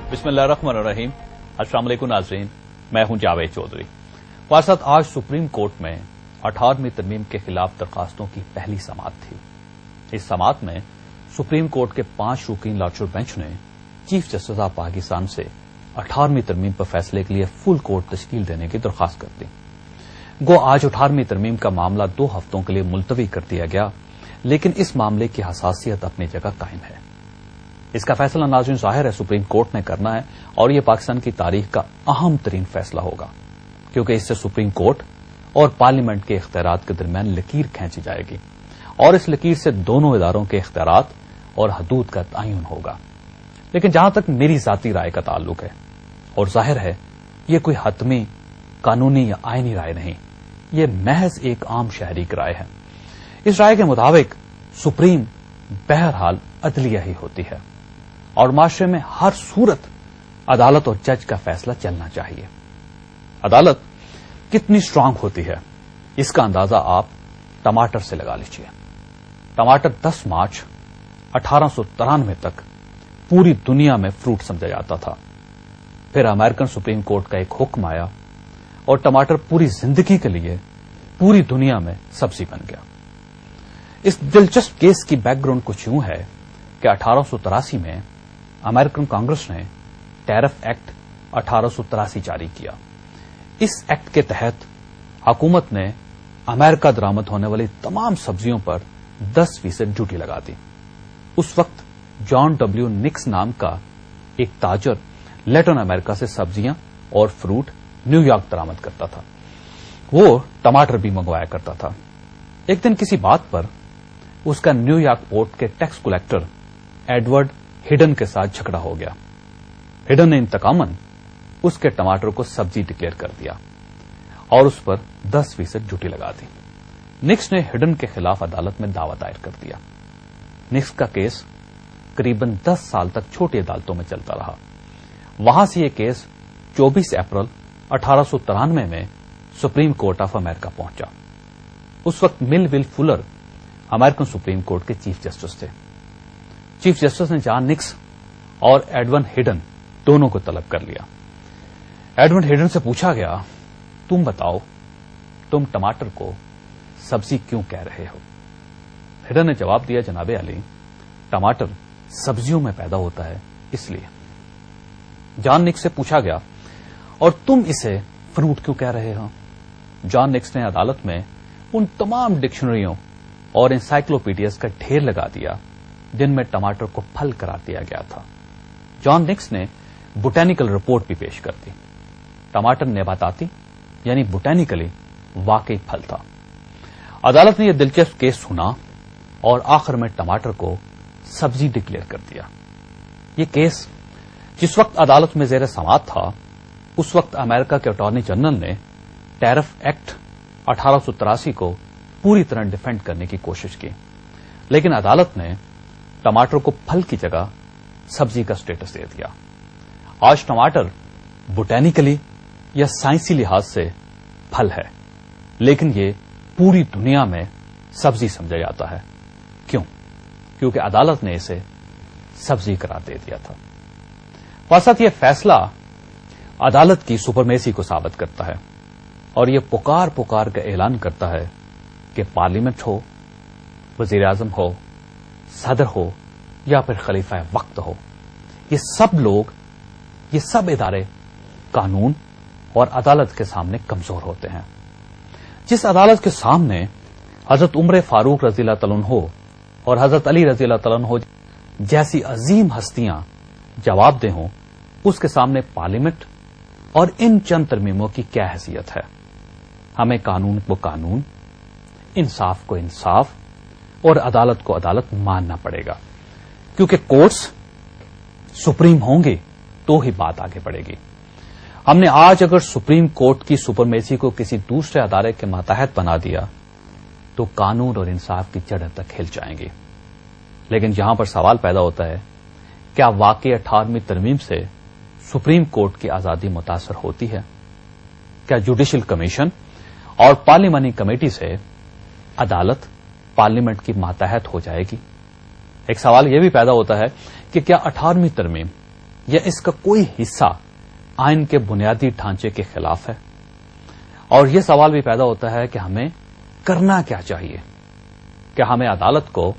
बिस्मिल्लाहिर्रहमानिर्रहीम। अस्सलाम वालेकुम नाज़रीन, मैं हूं जावेद चौधरी। हमारे साथ आज सुप्रीम कोर्ट में 18वीं तरमीम के खिलाफ दरखास्तों की पहली समाअत थी। इस समाअत में सुप्रीम कोर्ट के 5 रुकीन लॉर्डशिप बेंच ने चीफ जस्टिस ऑफ पाकिस्तान से 18वीं तरमीम पर फैसले के लिए फुल कोर्ट तश्कील देने की दरखास्त कर दी। गो आज 18वीं तरमीम का मामला 2 हफ्तों के लिए मुलतवी कर दिया गया, लेकिन इस मामले की हसासियत अपनी जगह कायम है। इसका फैसला नाज़रीन ज़ाहिर है सुप्रीम कोर्ट ने करना है और यह पाकिस्तान की तारीख का अहम तरीन फैसला होगा, क्योंकि इससे सुप्रीम कोर्ट और पार्लियामेंट के इख्तियारात के दरमियान लकीर खींची जाएगी और इस लकीर से दोनों इदारों के इख्तियारात और हदूद का तयन होगा। लेकिन जहां तक मेरी जाती राय का ताल्लुक है, और जाहिर है यह कोई हतमी कानूनी या आईनी राय नहीं, यह महज एक आम शहरी की राय है। इस राय के मुताबिक सुप्रीम बहरहाल अदलिया ही होती है और माशरे में हर सूरत अदालत और जज का फैसला चलना चाहिए। अदालत कितनी स्ट्रांग होती है इसका अंदाजा आप टमाटर से लगा लीजिए। टमाटर 10 मार्च 1893 तक पूरी दुनिया में फ्रूट समझा जाता था। फिर अमेरिकन सुप्रीम कोर्ट का एक हुक्म आया और टमाटर पूरी जिंदगी के लिए पूरी दुनिया में सब्जी बन गया। इस दिलचस्प केस की बैकग्राउंड कुछ यूं है कि 1883 में अमेरिकन कांग्रेस ने टैरिफ एक्ट 1883 जारी किया। इस एक्ट के तहत हुकूमत ने अमेरिका दरामद होने वाली तमाम सब्जियों पर 10% ड्यूटी लगा दी। उस वक्त जॉन डब्ल्यू निक्स नाम का एक ताजर लैटिन अमेरिका से सब्जियां और फ्रूट न्यूयॉर्क दरामद करता था। वो टमाटर भी मंगवाया करता था। एक दिन किसी बात पर उसका न्यूयॉर्क पोर्ट के टैक्स कलेक्टर एडवर्ड हिडन के साथ झगड़ा हो गया। हिडन ने इंतकामन उसके टमाटर को सब्जी डिक्लेयर कर दिया और उस पर 10% ड्यूटी लगा दी। निक्स ने हिडन के खिलाफ अदालत में दावा दायर कर दिया। निक्स का केस करीबन 10 साल तक छोटी अदालतों में चलता रहा। वहां से यह केस 24 अप्रैल 1893 में सुप्रीम कोर्ट ऑफ अमेरिका पहुंचा। उस वक्त Millville Fuller American supreme court के चीफ जस्टिस थे। चीफ जस्टिस ने जॉन निक्स और एडवर्ड हिडन दोनों को तलब कर लिया। एडवर्ड हिडन से पूछा गया, तुम बताओ, तुम टमाटर को सब्जी क्यों कह रहे हो? हिडन ने जवाब दिया, जनाबे अली, टमाटर सब्जियों में पैदा होता है इसलिए। जॉन निक्स से पूछा गया, और तुम इसे फ्रूट क्यों कह रहे हो? जॉन निक्स ने अदालत में उन तमाम डिक्शनरियों और इंसाइक्लोपीडियाज का ढेर लगा दिया जिनमें टमाटर को फल करार दिया गया था। जॉन निक्स ने बोटेनिकल रिपोर्ट भी पेश कर दी। टमाटर नेबाताती यानी बोटेनिकली वाकई फल था। अदालत ने यह दिलचस्प केस सुना और आखिर में टमाटर को सब्जी डिक्लेयर कर दिया। यह केस जिस वक्त अदालत में जेर समाअत था, उस वक्त अमेरिका के अटॉर्नी जनरल ने टैरिफ एक्ट 1883 को पूरी तरह डिफेंड करने की कोशिश की, लेकिन अदालत ने टमाटर को फल की जगह सब्जी का स्टेटस दे दिया। आज टमाटर बोटेनिकली या साइंसी लिहाज से फल है, लेकिन ये पूरी दुनिया में सब्जी समझा जाता है। क्यों? क्योंकि अदालत ने इसे सब्जी करार दे दिया था। साथ यह फैसला अदालत की सुपरमेसी को साबित करता है और यह पुकार पुकार का ऐलान करता है कि पार्लियामेंट हो, वजीर आजम हो, सदर हो या फिर खलीफा वक्त हो, ये सब लोग, ये सब इदारे कानून और अदालत के सामने कमजोर होते हैं। जिस अदालत के सामने हजरत उमर फारूक रज़ी अल्लाह तआला अन्हु और हजरत अली रज़ी अल्लाह तआला अन्हु जैसी अजीम हस्तियां जवाबदेह हों, उसके सामने पार्लियामेंट और इन चंद तरमीमों की क्या हैसियत है? हमें कानून को कानून, इंसाफ को इंसाफ और अदालत को अदालत मानना पड़ेगा, क्योंकि कोर्ट्स सुप्रीम होंगे तो ही बात आगे बढ़ेगी। हमने आज अगर सुप्रीम कोर्ट की सुपरमेसी को किसी दूसरे अदारे के मातहत बना दिया तो कानून और इंसाफ की जड़ तक हिल जाएंगी। लेकिन यहां पर सवाल पैदा होता है, क्या वाकई 18वीं तरमीम से सुप्रीम कोर्ट की आजादी मुतासर होती है? क्या जुडिशल कमीशन और पार्लियामानी कमेटी से अदालत पार्लियामेंट की मातहत हो जाएगी? एक सवाल यह भी पैदा होता है कि क्या 18वीं तरमीम یا اس کا کوئی حصہ آئین کے بنیادی ڈھانچے کے خلاف ہے؟ اور یہ سوال بھی پیدا ہوتا ہے کہ ہمیں کرنا کیا چاہیے؟ کیا ہمیں عدالت کو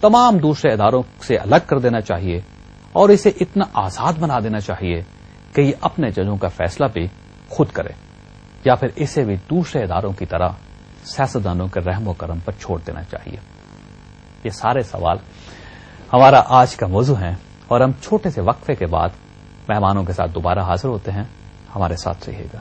تمام دوسرے اداروں سے الگ کر دینا چاہیے اور اسے اتنا آزاد بنا دینا چاہیے کہ یہ اپنے ججوں کا فیصلہ بھی خود کرے، یا پھر اسے بھی دوسرے اداروں کی طرح سیاستدانوں کے رحم و کرم پر چھوڑ دینا چاہیے؟ یہ سارے سوال ہمارا آج کا موضوع ہیں، اور ہم چھوٹے سے وقفے کے بعد مہمانوں کے ساتھ دوبارہ حاضر ہوتے ہیں. ہمارے ساتھ رہیے گا.